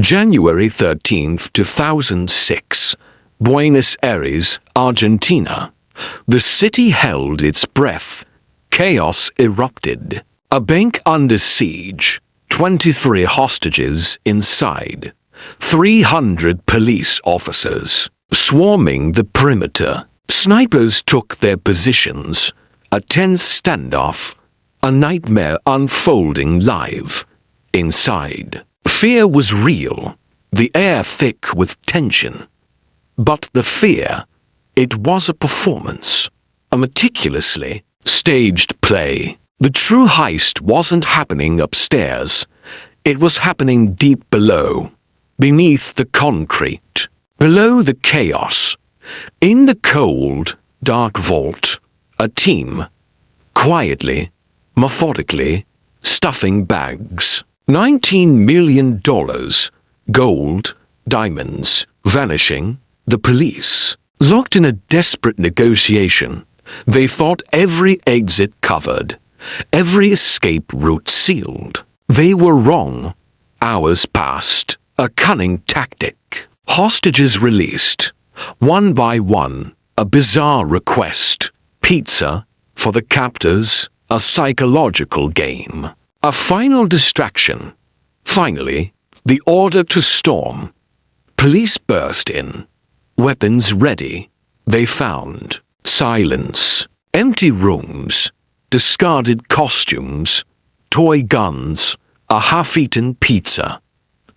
January 13th, 2006, Buenos Aires, Argentina. The city held its breath. Chaos erupted. A bank under siege. 23 hostages inside. 300 police officers swarming the perimeter. Snipers took their positions. A tense standoff. A nightmare unfolding live. Inside, fear was real, the air thick with tension. But the fear, it was a performance, a meticulously staged play. The true heist wasn't happening upstairs. It was happening deep below, beneath the concrete, below the chaos. In the cold, dark vault, a team, quietly, methodically, stuffing bags. $19 million, gold, diamonds, vanishing. The police, locked in a desperate negotiation, they fought every exit covered, every escape route sealed. They were wrong. Hours passed, a cunning tactic. Hostages released, one by one, a bizarre request. Pizza, for the captors, a psychological game. A final distraction. Finally, the order to storm. Police burst in. Weapons ready. They found silence, empty rooms, discarded costumes, toy guns, a half-eaten pizza,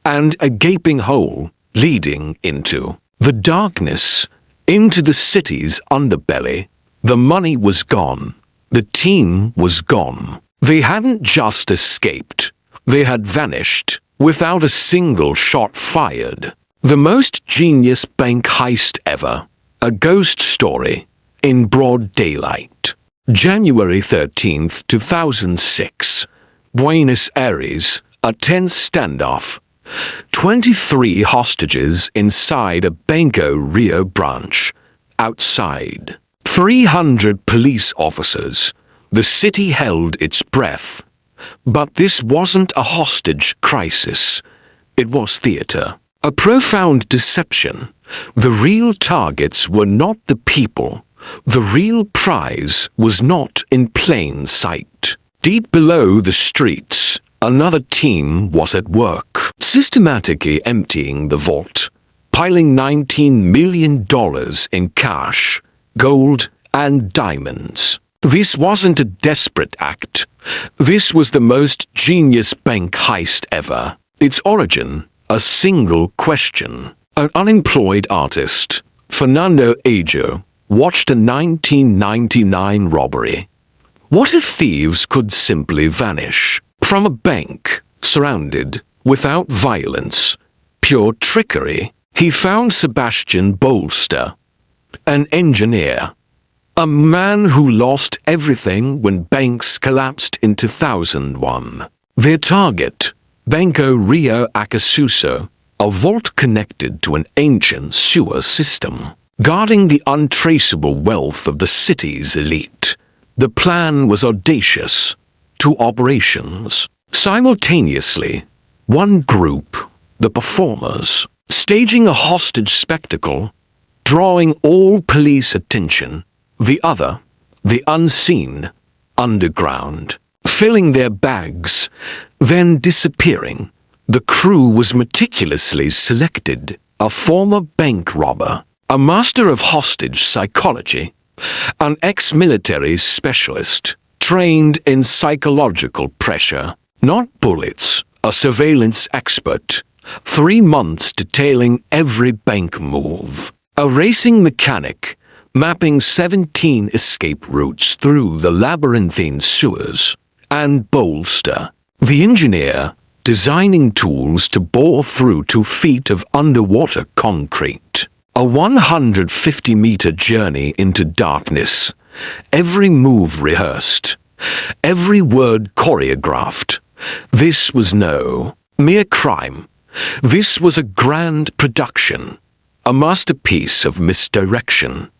and a gaping hole leading into the darkness, into the city's underbelly. The money was gone. The team was gone. They hadn't just escaped. They had vanished, without a single shot fired. The most genius bank heist ever. A ghost story. In broad daylight. January 13th, 2006. Buenos Aires. A tense standoff. 23 hostages inside a Banco Rio branch. Outside. 300 police officers. The city held its breath. But this wasn't a hostage crisis. It was theater. A profound deception. The real targets were not the people. The real prize was not in plain sight. Deep below the streets, another team was at work, systematically emptying the vault, piling $19 million in cash, gold, and diamonds. This wasn't a desperate act. This was the most genius bank heist ever. Its origin, a single question. An unemployed artist, Fernando Ajo, watched a 1999 robbery. What if thieves could simply vanish from a bank, surrounded, without violence, pure trickery? He found Sebastian Bolster, an engineer, a man who lost everything when banks collapsed in 2001. Their target, Banco Rio Acasuso, a vault connected to an ancient sewer system, guarding the untraceable wealth of the city's elite. The plan was audacious. 2 operations. Simultaneously, one group, the performers, staging a hostage spectacle, drawing all police attention. The other, the unseen, underground, filling their bags, then disappearing. The crew was meticulously selected. A former bank robber, a master of hostage psychology, an ex-military specialist, trained in psychological pressure, not bullets, a surveillance expert, 3 months detailing every bank move, a racing mechanic, mapping 17 escape routes through the labyrinthine sewers, and Bolster, the engineer, designing tools to bore through 2 feet of underwater concrete. A 150-meter journey into darkness, every move rehearsed, every word choreographed. This was no mere crime. This was a grand production, a masterpiece of misdirection,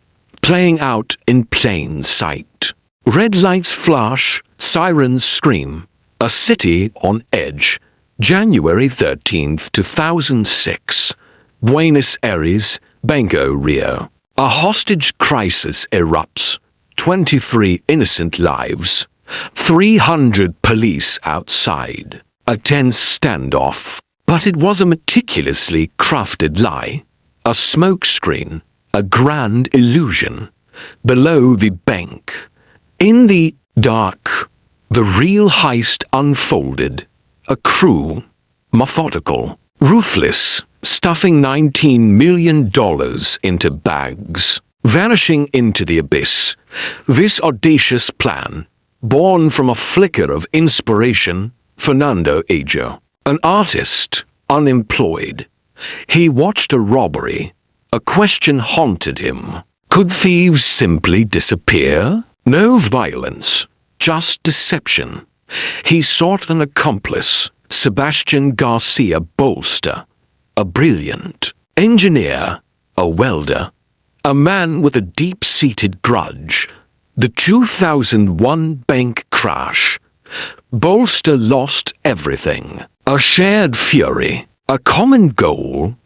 playing out in plain sight. Red lights flash, sirens scream, a city on edge, January 13th, 2006. Buenos Aires, Banco Rio. A hostage crisis erupts. 23 innocent lives. 300 police outside. A tense standoff. But it was a meticulously crafted lie. A smokescreen. A grand illusion. Below the bank. In the dark, the real heist unfolded. A cruel, methodical, ruthless, stuffing $19 million into bags, vanishing into the abyss. This audacious plan, born from a flicker of inspiration, Fernando Ajo, an artist, unemployed. He watched a robbery. A question haunted him. Could thieves simply disappear? No violence, just deception. He sought an accomplice, Sebastian Garcia Bolster, a brilliant engineer, a welder, a man with a deep-seated grudge. The 2001 bank crash. Bolster lost everything. A shared fury, a common goal.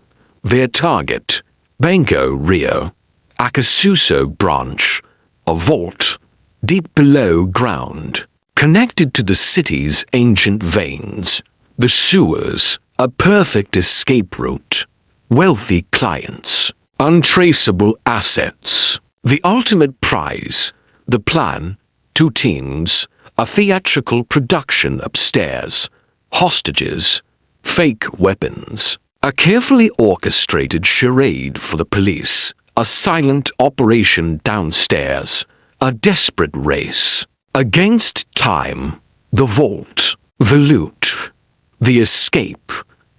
Their target, Banco Rio, Acasuso branch, a vault, deep below ground, connected to the city's ancient veins. The sewers, a perfect escape route. Wealthy clients, untraceable assets. The ultimate prize, the plan, 2 teams, a theatrical production upstairs, hostages, fake weapons, a carefully orchestrated charade for the police, a silent operation downstairs, a desperate race. Against time, the vault, the loot, the escape,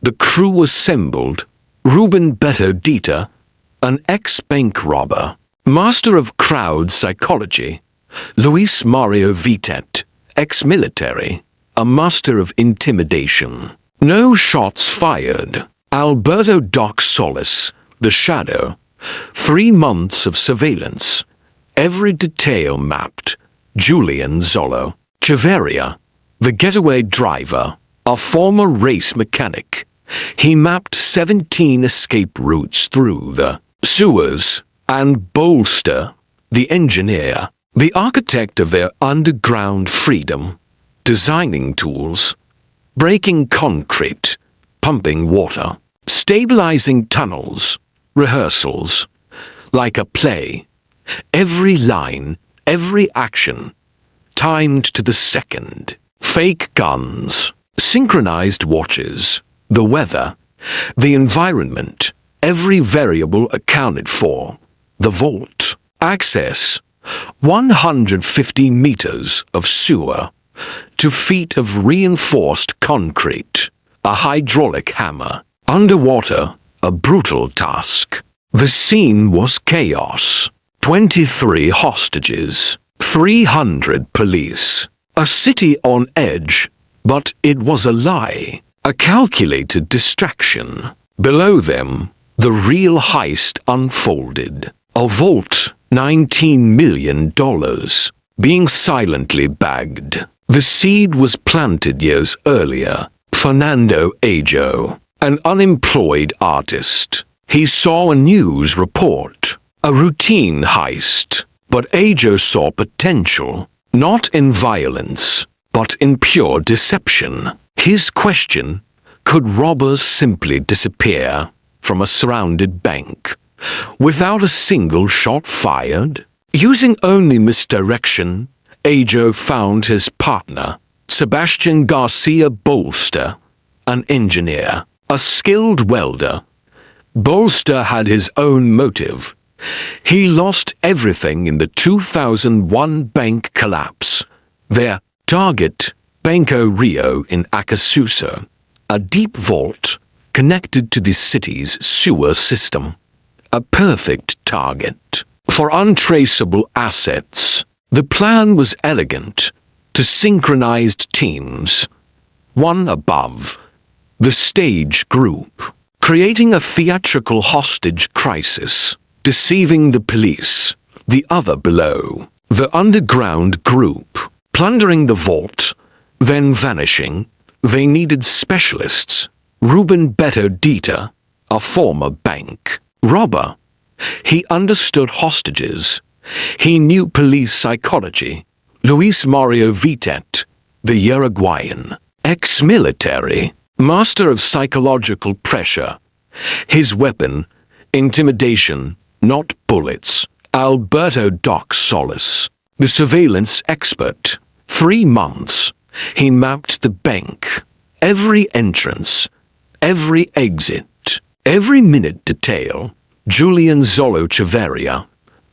the crew assembled. Ruben Beto Dita, an ex-bank robber, master of crowd psychology. Luis Mario Vitet, ex-military, a master of intimidation. No shots fired. Alberto Doc Solis, the shadow. 3 months of surveillance. Every detail mapped. Julian Zolo, Chaveria, the getaway driver, a former race mechanic. He mapped 17 escape routes through the sewers, and Bolster, the engineer, the architect of their underground freedom, designing tools, breaking concrete, pumping water, stabilizing tunnels, rehearsals, like a play. Every line, every action, timed to the second. Fake guns, synchronized watches, the weather, the environment, every variable accounted for. The vault, access, 150 meters of sewer, 2 feet of reinforced concrete, a hydraulic hammer. Underwater, a brutal task. The scene was chaos. 23 hostages, 300 police, a city on edge, but it was a lie, a calculated distraction. Below them, the real heist unfolded. A vault, $19 million, being silently bagged. The seed was planted years earlier. Fernando Ajo, an unemployed artist. He saw a news report. A routine heist, but Ajo saw potential, not in violence, but in pure deception. His question, could robbers simply disappear from a surrounded bank, without a single shot fired? Using only misdirection, Ajo found his partner, Sebastian Garcia Bolster, an engineer, a skilled welder. Bolster had his own motive. He lost everything in the 2001 bank collapse. Their target, Banco Rio in Acasuso, a deep vault connected to the city's sewer system. A perfect target for untraceable assets. The plan was elegant, to synchronized teams, one above the stage group, creating a theatrical hostage crisis. Deceiving the police, the other below, the underground group, plundering the vault, then vanishing, They needed specialists. Ruben Beto Dieter, a former bank robber. He understood hostages. He knew police psychology. Luis Mario Vitet, the Uruguayan, ex-military, master of psychological pressure. His weapon, intimidation, not bullets. Alberto Doc Solis, the surveillance expert. 3 months, he mapped the bank. Every entrance, every exit, every minute detail. Julian Zolo Chavarria,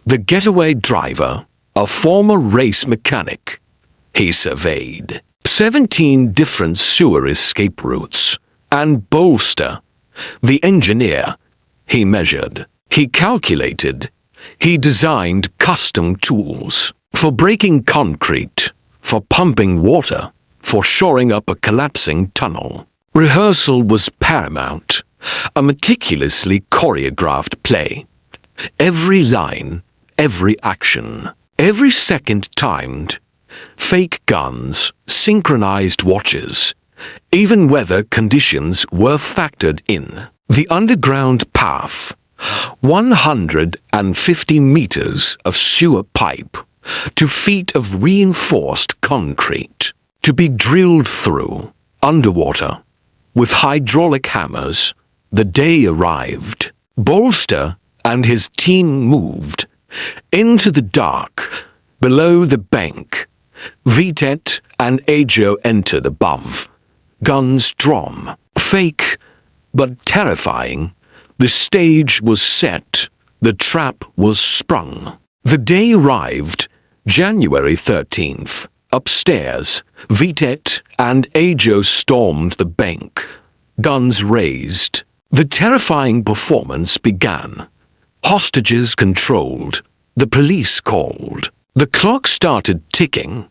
the getaway driver, a former race mechanic. He surveyed 17 different sewer escape routes. And Bolster, the engineer, he measured, he calculated, he designed custom tools for breaking concrete, for pumping water, for shoring up a collapsing tunnel. Rehearsal was paramount, a meticulously choreographed play. Every line, every action, every second timed. Fake guns, synchronized watches. Even weather conditions were factored in. The underground path, 150 meters of sewer pipe, 2 feet of reinforced concrete, to be drilled through, underwater, with hydraulic hammers. The day arrived. Bolster and his team moved into the dark, below the bank. Vitet and Ajo entered above, guns drawn. Fake, but terrifying. The stage was set, the trap was sprung. The day arrived, January 13th. Upstairs, Vitet and Ajo stormed the bank, guns raised. The terrifying performance began. Hostages controlled, the police called. The clock started ticking.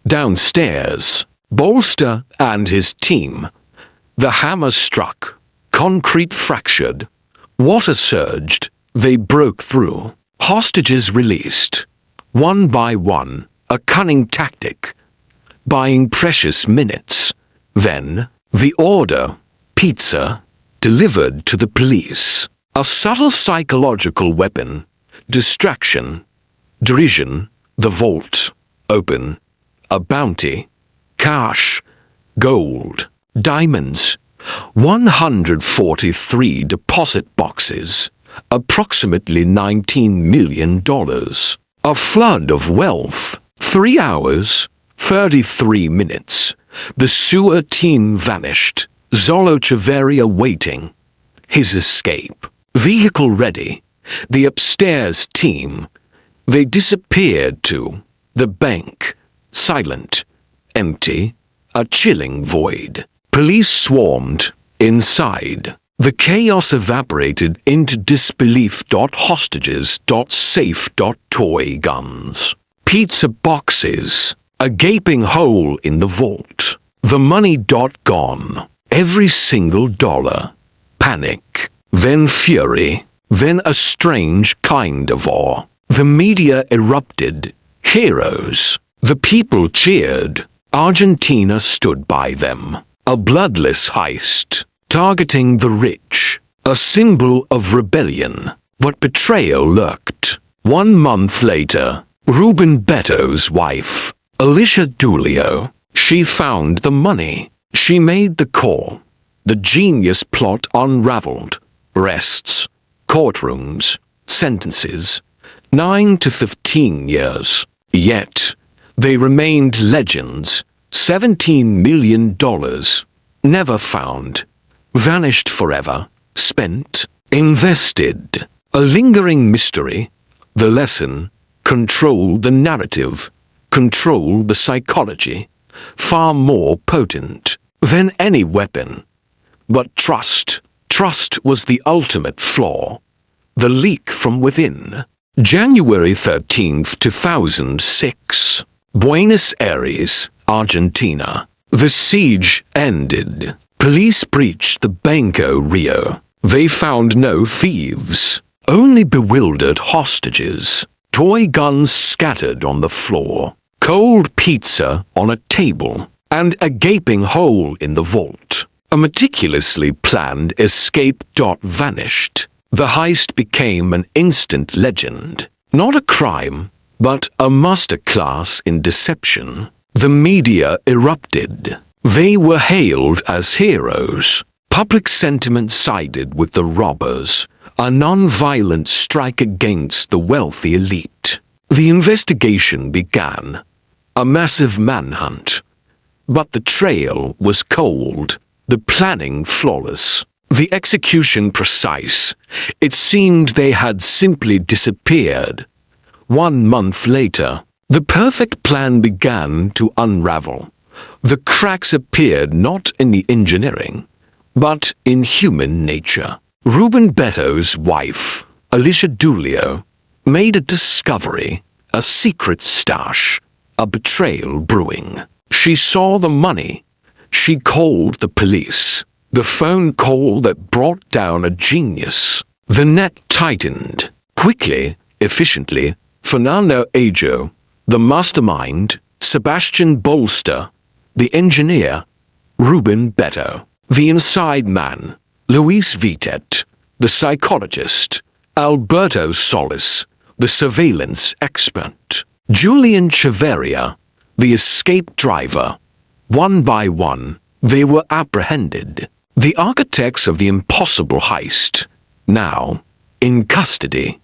Downstairs, Bolster and his team. The hammer struck, concrete fractured, water surged, they broke through. Hostages released, one by one, a cunning tactic, buying precious minutes. Then, the order, pizza, delivered to the police. A subtle psychological weapon, distraction, derision, the vault, open, a bounty, cash, gold, diamonds, 143 deposit boxes, approximately $19 million. A flood of wealth. 3 hours, 33 minutes. The sewer team vanished. Zolo Chavarria waiting. His escape. Vehicle ready. The upstairs team. They disappeared too. The bank. Silent. Empty. A chilling void. Police swarmed. Inside. The chaos evaporated into disbelief. Hostages. Safe. Toy guns. Pizza boxes. A gaping hole in the vault. The money. Gone. Every single dollar. Panic. Then fury. Then a strange kind of awe. The media erupted. Heroes. The people cheered. Argentina stood by them. A bloodless heist. Targeting the rich. A symbol of rebellion. But betrayal lurked. 1 month later, Ruben Beto's wife, Alicia Dulio, she found the money. She made the call. The genius plot unraveled. Arrests, courtrooms, sentences, 9 to 15 years. Yet, they remained legends. $17 million. Never found. Vanished forever. Spent. Invested. A lingering mystery. The lesson. Control the narrative. Control the psychology. Far more potent than any weapon. But trust. Trust was the ultimate flaw. The leak from within. January 13th, 2006. Buenos Aires, Argentina. The siege ended. Police breached the Banco Rio. They found no thieves, only bewildered hostages. Toy guns scattered on the floor. Cold pizza on a table. and a gaping hole in the vault. A meticulously planned escape vanished. The heist became an instant legend. Not a crime, but a masterclass in deception. The media erupted. They were hailed as heroes. Public sentiment sided with the robbers, a non-violent strike against the wealthy elite. The investigation began, a massive manhunt. But the trail was cold, the planning flawless, the execution precise. It seemed they had simply disappeared. 1 month later, the perfect plan began to unravel. The cracks appeared not in the engineering, but in human nature. Ruben Beto's wife, Alicia Dulio, made a discovery, a secret stash, a betrayal brewing. She saw the money. She called the police. The phone call that brought down a genius. The net tightened. Quickly, efficiently, Fernando Ajo, the mastermind, Sebastian Bolster, the engineer, Ruben Beto, the inside man, Luis Vitet, the psychologist, Alberto Solis, the surveillance expert, Julian Chavarria, the escape driver. One by one, they were apprehended. The architects of the impossible heist, now in custody.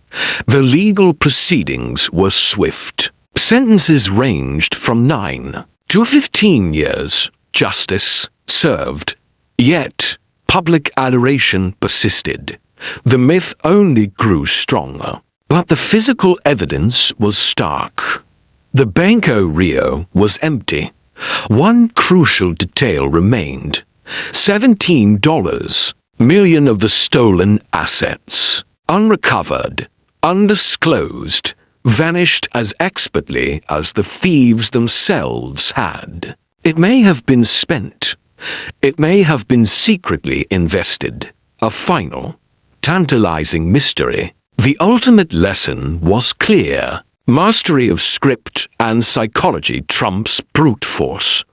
The legal proceedings were swift. Sentences ranged from 9 to 15 years. Justice served. Yet, public adoration persisted. The myth only grew stronger. But the physical evidence was stark. The Banco Rio was empty. One crucial detail remained. $17 million of the stolen assets, unrecovered, undisclosed, vanished as expertly as the thieves themselves had. It may have been spent. It may have been secretly invested. A final, tantalizing mystery. The ultimate lesson was clear. Mastery of script and psychology trumps brute force.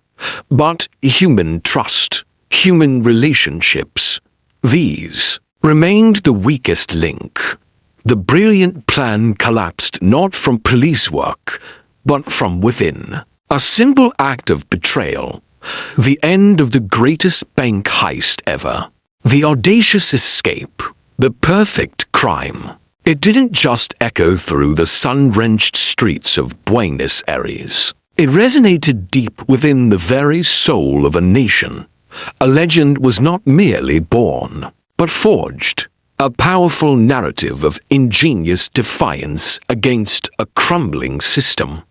But human trust, human relationships, these remained the weakest link. The brilliant plan collapsed not from police work, but from within. A simple act of betrayal. The end of the greatest bank heist ever. The audacious escape. The perfect crime. It didn't just echo through the sun-drenched streets of Buenos Aires. It resonated deep within the very soul of a nation. A legend was not merely born, but forged. A powerful narrative of ingenious defiance against a crumbling system.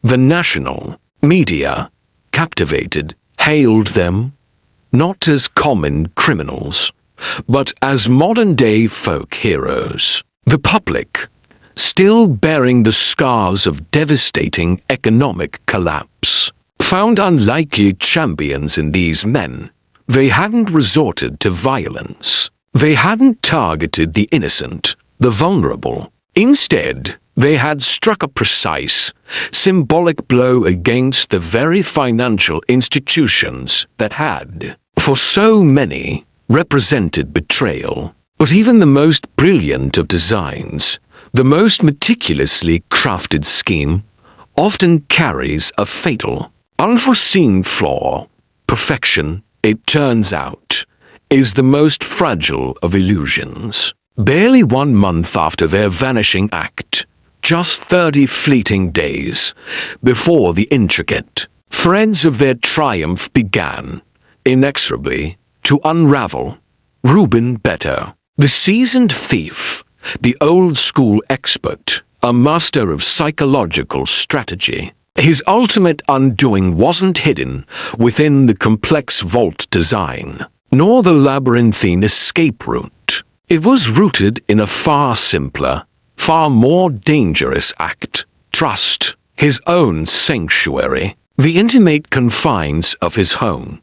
The national media, captivated, hailed them, not as common criminals, but as modern-day folk heroes. The public, still bearing the scars of devastating economic collapse, found unlikely champions in these men. They hadn't resorted to violence. They hadn't targeted the innocent, the vulnerable. Instead, they had struck a precise, symbolic blow against the very financial institutions that had, for so many, represented betrayal. But even the most brilliant of designs, the most meticulously crafted scheme, often carries a fatal, unforeseen flaw. Perfection, it turns out, is the most fragile of illusions. Barely 1 month after their vanishing act, just 30 fleeting days before the intricate threads of their triumph began, inexorably, to unravel. Ruben Beto, the seasoned thief, the old-school expert, a master of psychological strategy. His ultimate undoing wasn't hidden within the complex vault design, nor the labyrinthine escape route. It was rooted in a far simpler, far more dangerous act: trust. His own sanctuary, the intimate confines of his home,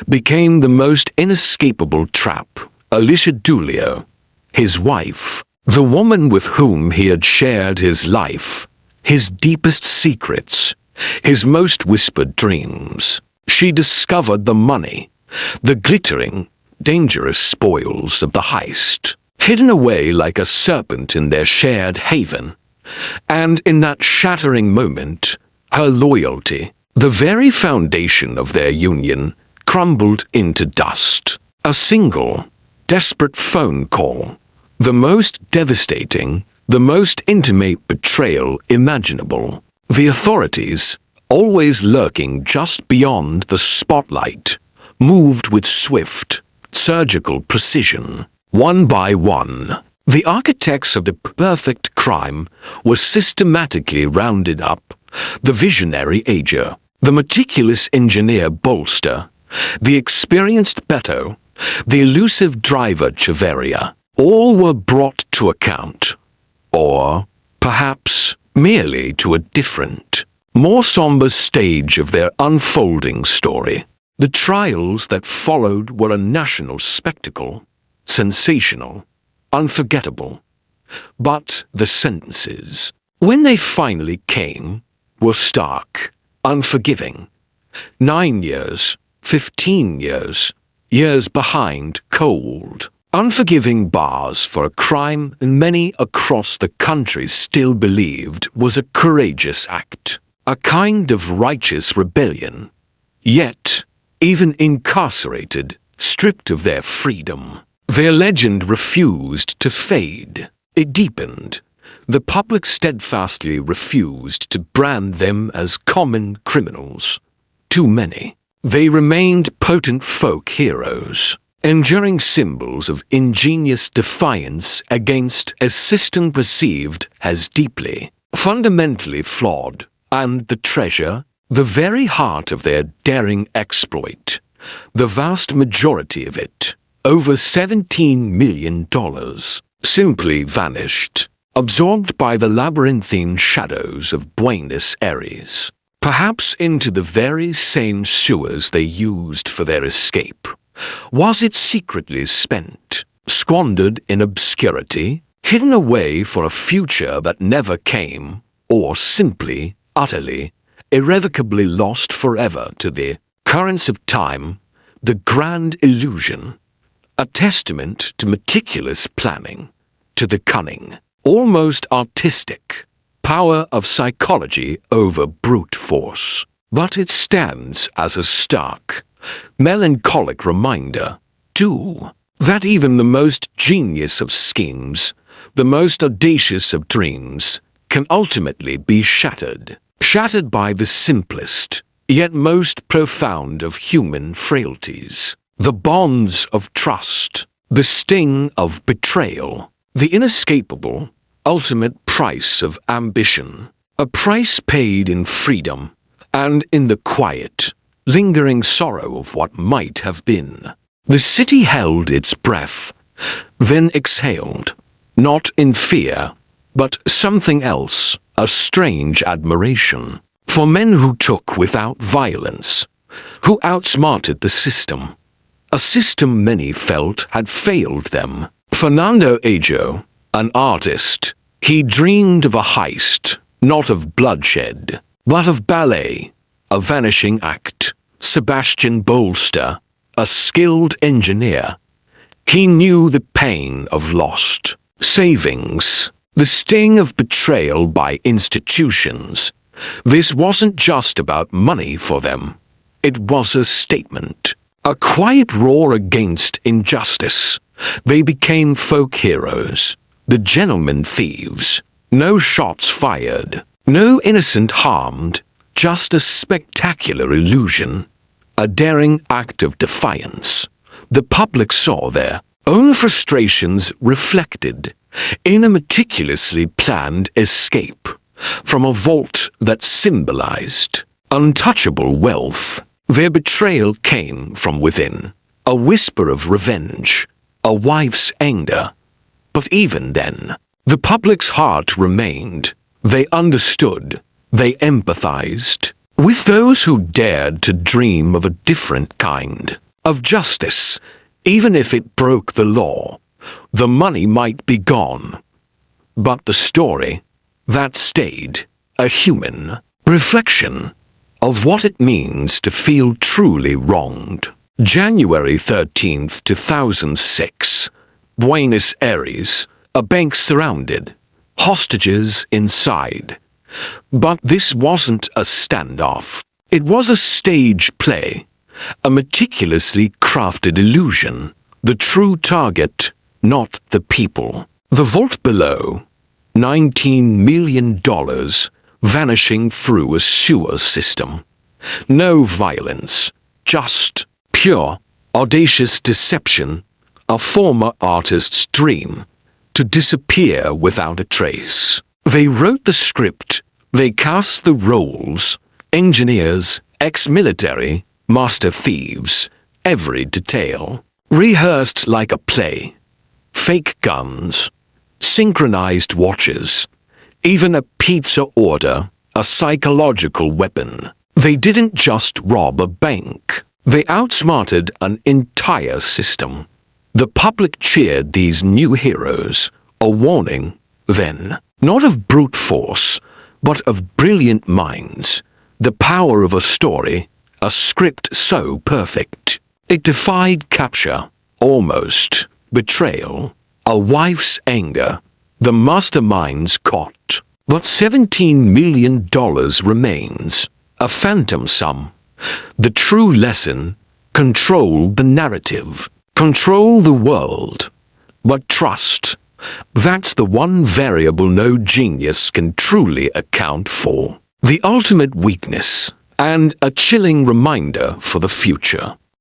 became the most inescapable trap. Alicia Dulio, his wife, the woman with whom he had shared his life, his deepest secrets, his most whispered dreams, she discovered the money, the glittering, dangerous spoils of the heist, hidden away like a serpent in their shared haven. And in that shattering moment, her loyalty, the very foundation of their union, crumbled into dust. A single, desperate phone call, the most devastating, the most intimate betrayal imaginable. The authorities, always lurking just beyond the spotlight, moved with swift, surgical precision. One by one, the architects of the perfect crime were systematically rounded up. The visionary Ager, the meticulous engineer Bolster, the experienced Beto, the elusive driver Chaveria, all were brought to account. Or, perhaps, merely to a different, more somber stage of their unfolding story. The trials that followed were a national spectacle, sensational, unforgettable. But the sentences, when they finally came, were stark, unforgiving. 9 years, 15 years, years behind cold, unforgiving bars for a crime many across the country still believed was a courageous act, a kind of righteous rebellion. Yet, even incarcerated, stripped of their freedom, their legend refused to fade. It deepened. The public steadfastly refused to brand them as common criminals. Too many. They remained potent folk heroes, enduring symbols of ingenious defiance against a system perceived as deeply, fundamentally flawed, and the treasure, the very heart of their daring exploit, the vast majority of it, over $17 million, simply vanished, absorbed by the labyrinthine shadows of Buenos Aires, perhaps into the very same sewers they used for their escape. Was it secretly spent, squandered in obscurity, hidden away for a future that never came, or simply, utterly, irrevocably lost forever to the currents of time, the grand illusion, a testament to meticulous planning, to the cunning, almost artistic, power of psychology over brute force. But it stands as a stark, melancholic reminder, too, that even the most genius of schemes, the most audacious of dreams, can ultimately be shattered by the simplest, yet most profound of human frailties. The bonds of trust, the sting of betrayal, the inescapable, ultimate price of ambition, a price paid in freedom, and in the quiet, lingering sorrow of what might have been. The city held its breath, then exhaled, not in fear, but something else, a strange admiration, for men who took without violence, who outsmarted the system, a system many felt had failed them. Fernando Ajo, an artist, he dreamed of a heist, not of bloodshed, but of ballet, a vanishing act. Sebastian Bolster, a skilled engineer, he knew the pain of lost savings, the sting of betrayal by institutions. This wasn't just about money for them. It was a statement, a quiet roar against injustice. They became folk heroes, the gentlemen thieves. No shots fired, no innocent harmed, just a spectacular illusion, a daring act of defiance. The public saw their own frustrations reflected in a meticulously planned escape from a vault that symbolized untouchable wealth. Their betrayal came from within, a whisper of revenge, a wife's anger. But even then, the public's heart remained. They understood, they empathized with those who dared to dream of a different kind of justice, even if it broke the law. The money might be gone, but the story, that stayed, a human reflection, of what it means to feel truly wronged. January 13th, 2006. Buenos Aires, a bank surrounded, hostages inside. But this wasn't a standoff. It was a stage play, a meticulously crafted illusion. The true target, not the people. The vault below, $19 million, vanishing through a sewer system. No violence, just pure, audacious deception, a former artist's dream, to disappear without a trace. They wrote the script, they cast the roles, engineers, ex-military, master thieves, every detail. Rehearsed like a play. Fake guns, synchronized watches, even a pizza order, a psychological weapon. They didn't just rob a bank. They outsmarted an entire system. The public cheered these new heroes, a warning, then, not of brute force, but of brilliant minds. The power of a story, a script so perfect. It defied capture, almost betrayal, a wife's anger, the mastermind's caught. But $17 million remains, a phantom sum. The true lesson, control the narrative, control the world. But trust, that's the one variable no genius can truly account for. The ultimate weakness, and a chilling reminder for the future.